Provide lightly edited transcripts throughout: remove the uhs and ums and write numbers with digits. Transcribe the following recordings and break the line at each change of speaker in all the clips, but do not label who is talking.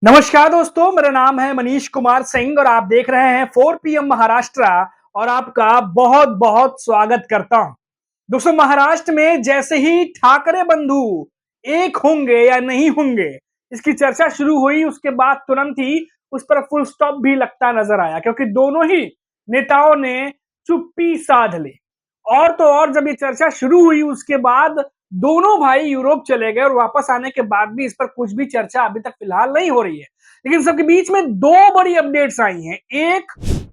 नमस्कार दोस्तों, मेरा नाम है मनीष कुमार सिंह और आप देख रहे हैं 4 पीएम महाराष्ट्र और आपका बहुत बहुत स्वागत करता हूं। दोस्तों, महाराष्ट्र में जैसे ही ठाकरे बंधु एक होंगे या नहीं होंगे, इसकी चर्चा शुरू हुई, उसके बाद तुरंत ही उस पर फुल स्टॉप भी लगता नजर आया, क्योंकि दोनों ही नेताओं ने चुप्पी साध ली। और तो और जब ये चर्चा शुरू हुई उसके बाद दोनों भाई यूरोप चले गए और वापस आने के बाद भी इस पर कुछ भी चर्चा अभी तक फिलहाल नहीं हो रही है। लेकिन सबके बीच में दो बड़ी अपडेट्स आई हैं।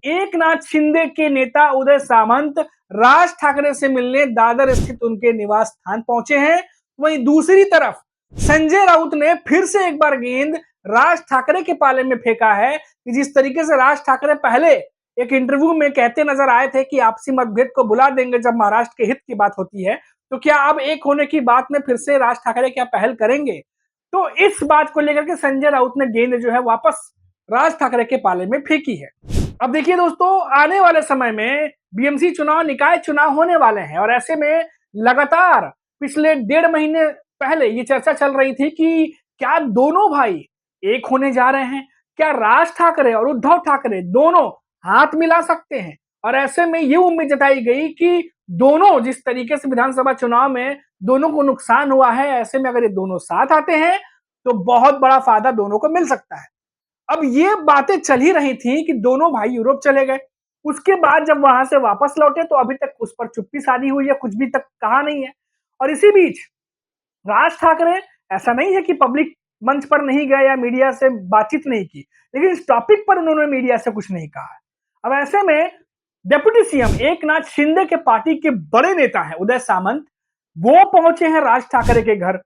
एक नाथ शिंदे के नेता उदय सामंत राज ठाकरे से मिलने दादर स्थित उनके निवास स्थान पहुंचे हैं। वहीं दूसरी तरफ संजय राउत ने फिर से एक बार गेंद राज ठाकरे के पाले में फेंका है कि जिस तरीके से राज ठाकरे पहले एक इंटरव्यू में कहते नजर आए थे कि आपसी मतभेद को बुला देंगे जब महाराष्ट्र के हित की बात होती है, तो क्या अब एक होने की बात में फिर से राज ठाकरे क्या पहल करेंगे? तो इस बात को लेकर के संजय राउत ने गेंद जो है वापस राज ठाकरे के पाले में फेंकी है। अब देखिए दोस्तों, आने वाले समय में बीएमसी चुनाव, निकाय चुनाव होने वाले हैं और ऐसे में लगातार पिछले 1.5 महीने पहले ये चर्चा चल रही थी कि क्या दोनों भाई एक होने जा रहे हैं? क्या राज ठाकरे और उद्धव ठाकरे दोनों हाथ मिला सकते हैं? और ऐसे में ये उम्मीद जताई गई कि दोनों जिस तरीके से विधानसभा चुनाव में दोनों को नुकसान हुआ है, ऐसे में अगर ये दोनों साथ आते हैं तो बहुत बड़ा फायदा दोनों को मिल सकता है। अब ये बातें चल ही रही थी कि दोनों भाई यूरोप चले गए। उसके बाद जब वहां से वापस लौटे तो अभी तक उस पर चुप्पी साधी हुई है, कुछ भी तक कहा नहीं है। और इसी बीच राज ठाकरे ऐसा नहीं है कि पब्लिक मंच पर नहीं गए या मीडिया से बातचीत नहीं की, लेकिन इस टॉपिक पर उन्होंने मीडिया से कुछ नहीं कहा। अब ऐसे में डिप्टी सीएम एक नाथ शिंदे के पार्टी के बड़े नेता हैं उदय सामंत, वो पहुंचे हैं राज ठाकरे के घर।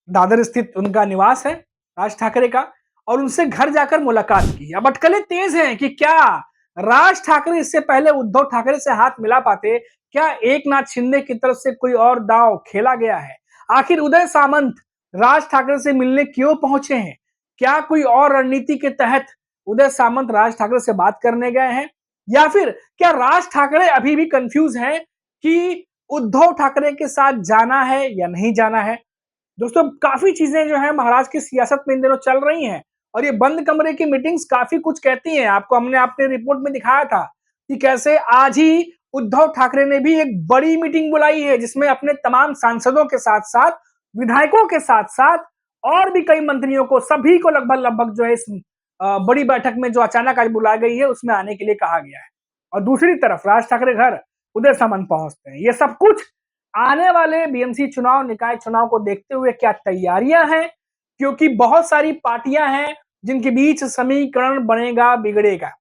दादर स्थित उनका निवास है राज ठाकरे का, और उनसे घर जाकर मुलाकात की। अब अटकलें तेज हैं कि क्या राज ठाकरे इससे पहले उद्धव ठाकरे से हाथ मिला पाते? क्या एक नाथ शिंदे की तरफ से कोई और दांव खेला गया है? आखिर उदय सामंत राज ठाकरे से मिलने क्यों पहुंचे हैं? क्या कोई और रणनीति के तहत उदय सामंत राज ठाकरे से बात करने गए हैं, या फिर क्या राज ठाकरे अभी भी कंफ्यूज हैं कि उद्धव ठाकरे के साथ जाना है या नहीं जाना है? दोस्तों, काफी चीजें जो है महाराष्ट्र की सियासत में इन दिनों चल रही हैं और ये बंद कमरे की मीटिंग्स काफी कुछ कहती हैं। आपको हमने अपने रिपोर्ट में दिखाया था कि कैसे आज ही उद्धव ठाकरे ने भी एक बड़ी मीटिंग बुलाई है, जिसमें अपने तमाम सांसदों के साथ साथ, विधायकों के साथ साथ और भी कई मंत्रियों को, सभी को लगभग लगभग जो है इस बड़ी बैठक में जो अचानक आज बुलाई गई है उसमें आने के लिए कहा गया है। और दूसरी तरफ राज ठाकरे घर उदय सामंत पहुंचते हैं। ये सब कुछ आने वाले बीएमसी चुनाव, निकाय चुनाव को देखते हुए क्या तैयारियां हैं, क्योंकि बहुत सारी पार्टियां हैं जिनके बीच समीकरण बनेगा बिगड़ेगा।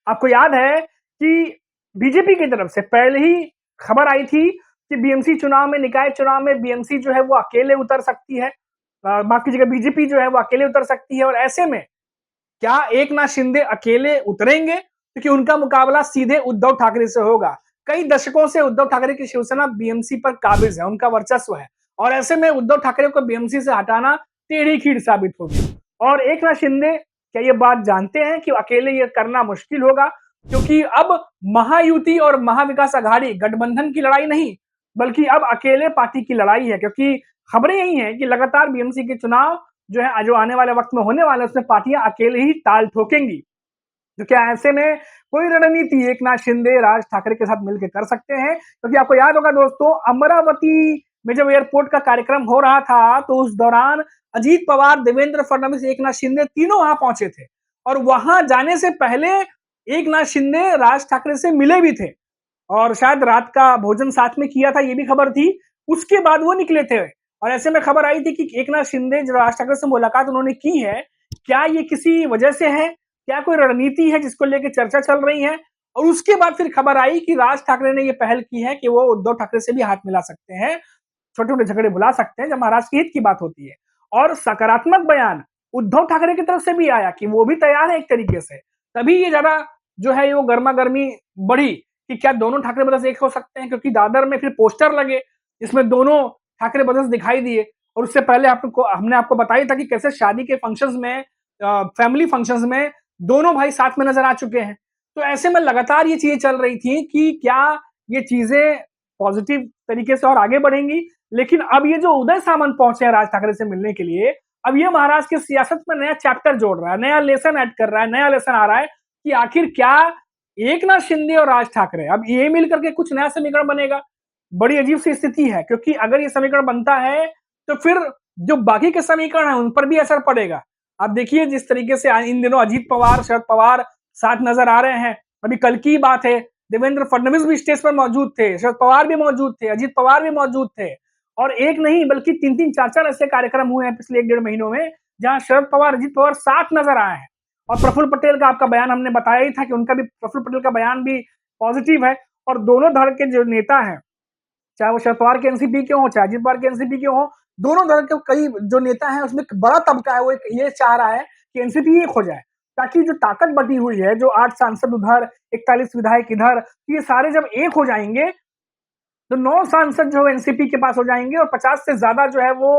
आपको याद है कि बीजेपी की तरफ से पहले ही खबर आई थी कि बीएमसी चुनाव में, निकाय चुनाव में बीएमसी जो है वो अकेले उतर सकती है, बाकी जगह बीजेपी जो है वो अकेले उतर सकती है। और ऐसे में क्या एक नाथ शिंदे अकेले उतरेंगे? क्योंकि उनका मुकाबला सीधे उद्धव ठाकरे से होगा। कई दशकों से उद्धव ठाकरे की शिवसेना बीएमसी पर काबिज है, उनका वर्चस्व है, और ऐसे में उद्धव ठाकरे को बीएमसी से हटाना टेढ़ी खीर साबित होगी। और एक नाथ शिंदे क्या ये बात जानते हैं कि अकेले ये करना मुश्किल होगा? क्योंकि अब महायुति और महाविकास आघाड़ी गठबंधन की लड़ाई नहीं, बल्कि अब अकेले पार्टी की लड़ाई है। क्योंकि खबरें यही हैं कि लगातार बीएमसी के चुनाव जो है, जो आने वाले वक्त में होने वाले, उसमें पार्टियां अकेले ही ताल ठोकेंगी। तो क्या ऐसे में कोई रणनीति एक नाथ शिंदे राज ठाकरे के साथ मिलकर कर सकते हैं? क्योंकि आपको याद होगा दोस्तों, अमरावती में जब एयरपोर्ट का कार्यक्रम हो रहा था तो उस दौरान अजीत पवार, देवेंद्र फडणवीस, एक नाथ शिंदे तीनों वहां पहुंचे थे। और वहां जाने से पहले एक नाथ शिंदे राज ठाकरे से मिले भी थे और शायद रात का भोजन साथ में किया था, ये भी खबर थी। उसके बाद वो निकले थे और ऐसे में खबर आई थी कि एक नाथ शिंदे जो राज ठाकरे से मुलाकात उन्होंने की है, क्या ये किसी वजह से है? क्या कोई रणनीति है जिसको लेकर चर्चा चल रही है? और उसके बाद फिर खबर आई कि राज ठाकरे ने ये पहल की है कि वो उद्धव ठाकरे से भी हाथ मिला सकते हैं, छोटे छोटे झगड़े बुला सकते हैं जब महाराष्ट्र के हित की बात होती है। और सकारात्मक बयान उद्धव ठाकरे की तरफ से भी आया कि वो भी तैयार है एक तरीके से। तभी ये ज्यादा जो है वो गर्मा गर्मी बढ़ी कि क्या दोनों ठाकरे ब्रदर्स एक हो सकते हैं, क्योंकि दादर में फिर पोस्टर लगे जिसमें दोनों ठाकरे ब्रदर्स दिखाई दिए। और उससे पहले हमने आपको बताया था कि कैसे शादी के फंक्शंस में, फैमिली फंक्शंस में दोनों भाई साथ में नजर आ चुके हैं। तो ऐसे में लगातार ये चीजें चल रही थी कि क्या ये चीजें पॉजिटिव तरीके से और आगे बढ़ेंगी। लेकिन अब ये जो उदय सामंत पहुंचे हैं राज ठाकरे से मिलने के लिए, अब ये महाराष्ट्र की सियासत में नया चैप्टर जोड़ रहा है, नया लेसन ऐड कर रहा है, नया लेसन आ रहा है कि आखिर क्या एकनाथ शिंदे और राज ठाकरे अब ये मिल करके कुछ नया समीकरण बनेगा। बड़ी अजीब सी स्थिति है, क्योंकि अगर ये समीकरण बनता है तो फिर जो बाकी के समीकरण है उन पर भी असर पड़ेगा। आप देखिए जिस तरीके से इन दिनों अजीत पवार, शरद पवार साथ नजर आ रहे हैं। अभी कल की बात है, देवेंद्र फडणवीस भी स्टेज पर मौजूद थे, शरद पवार भी मौजूद थे, अजीत पवार भी मौजूद थे, और एक नहीं बल्कि 3-3, 4-4 ऐसे कार्यक्रम हुए हैं पिछले 1-1.5 महीनों में जहां शरद पवार, अजीत पवार साथ नजर आए हैं। और प्रफुल्ल पटेल का आपका बयान हमने बताया ही था कि उनका भी, प्रफुल्ल पटेल का बयान भी पॉजिटिव है। और दोनों धड़ के जो नेता हैं, चाहे वो शरद पवार के एनसीपी क्यों हो, चाहे अजीत पवार के एनसीपी क्यों हो, दोनों दल के कई जो नेता हैं उसमें बड़ा तबका है वो ये चाह रहा है कि एनसीपी एक हो जाए, ताकि जो ताकत बटी हुई है, जो 8 सांसद उधर, 41 विधायक इधर, ये सारे जब एक हो जाएंगे तो 9 सांसद जो है एनसीपी के पास हो जाएंगे और 50 से ज्यादा जो है वो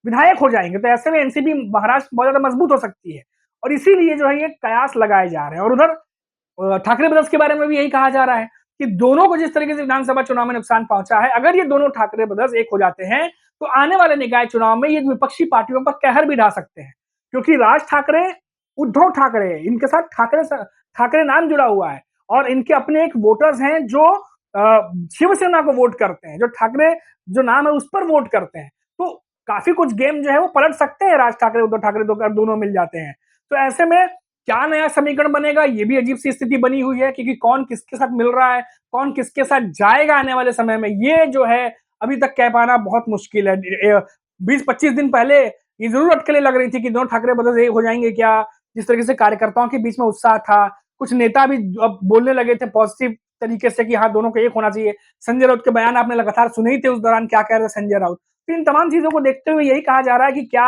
विधायक हो जाएंगे। तो ऐसे में एनसीपी महाराष्ट्र बहुत ज्यादा मजबूत हो सकती है, और इसीलिए जो है ये कयास लगाए जा रहे हैं। और उधर ठाकरे ब्रदर्स के बारे में भी यही कहा जा रहा है कि दोनों को जिस तरीके से विधानसभा चुनाव में नुकसान पहुंचा है, अगर ये दोनों ठाकरे ब्रदर्स एक हो जाते हैं तो आने वाले निकाय चुनाव में ये विपक्षी पार्टियों पर कहर भी ढा सकते हैं, क्योंकि राज ठाकरे, उद्धव ठाकरे, इनके साथ ठाकरे नाम जुड़ा हुआ है, और इनके अपने एक वोटर्स हैं जो शिवसेना को वोट करते हैं, जो ठाकरे जो नाम है उस पर वोट करते हैं। तो काफी कुछ गेम जो है वो पलट सकते हैं राज ठाकरे, उद्धव ठाकरे दोनों मिल जाते हैं। तो ऐसे में क्या नया समीकरण बनेगा, ये भी अजीब सी स्थिति बनी हुई है, क्योंकि कौन किसके साथ मिल रहा है, कौन किसके साथ जाएगा आने वाले समय में, ये जो है अभी तक कह पाना बहुत मुश्किल है। 20-25 दिन पहले ये जरूर अटकलें लग रही थी कि दोनों ठाकरे ब्रदर्स एक हो जाएंगे क्या, जिस तरीके से कार्यकर्ताओं के बीच में उत्साह था, कुछ नेता भी अब बोलने लगे थे पॉजिटिव तरीके से कि हाँ दोनों को एक होना चाहिए। संजय राउत के बयान आपने लगातार सुने ही थे उस दौरान, क्या कह रहे थे संजय राउत। तो इन तमाम चीजों को देखते हुए यही कहा जा रहा है कि क्या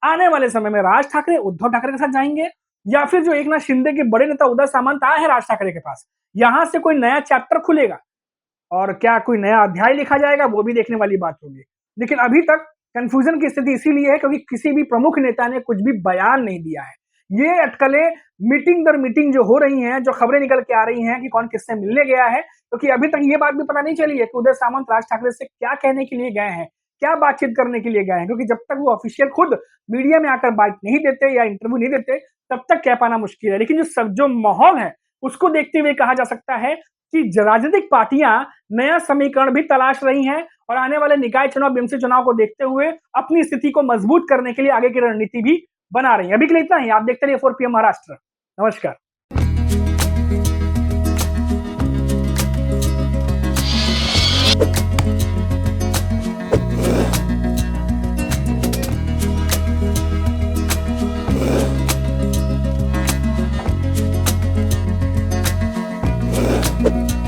आने वाले समय में राज ठाकरे उद्धव ठाकरे के साथ जाएंगे, या फिर जो एकनाथ शिंदे के बड़े नेता उदय सामंत आए हैं राज ठाकरे के पास, यहां से कोई नया चैप्टर खुलेगा और क्या कोई नया अध्याय लिखा जाएगा, वो भी देखने वाली बात होगी। लेकिन अभी तक कंफ्यूजन की स्थिति इसीलिए है क्योंकि किसी भी प्रमुख नेता ने कुछ भी बयान नहीं दिया है। ये अटकलें मीटिंग दर मीटिंग जो हो रही हैं, जो खबरें निकल के आ रही हैं कि कौन किससे मिलने गया है, क्योंकि अभी तक ये बात भी पता नहीं चली है कि उदय सामंत राज ठाकरे से क्या कहने के लिए गए हैं, क्या बातचीत करने के लिए गए हैं, क्योंकि जब तक वो ऑफिशियल खुद मीडिया में आकर बात नहीं देते या इंटरव्यू नहीं देते तब तक कह पाना मुश्किल है। लेकिन जो माहौल है उसको देखते हुए कहा जा सकता है कि राजनीतिक पार्टियां नया समीकरण भी तलाश रही हैं और आने वाले निकाय चुनाव, बीएमसी चुनाव को देखते हुए अपनी स्थिति को मजबूत करने के लिए आगे की रणनीति भी बना रही है। अभी के लिए इतना ही। आप देखते रहिए 4 PM महाराष्ट्र। नमस्कार।
Thank you.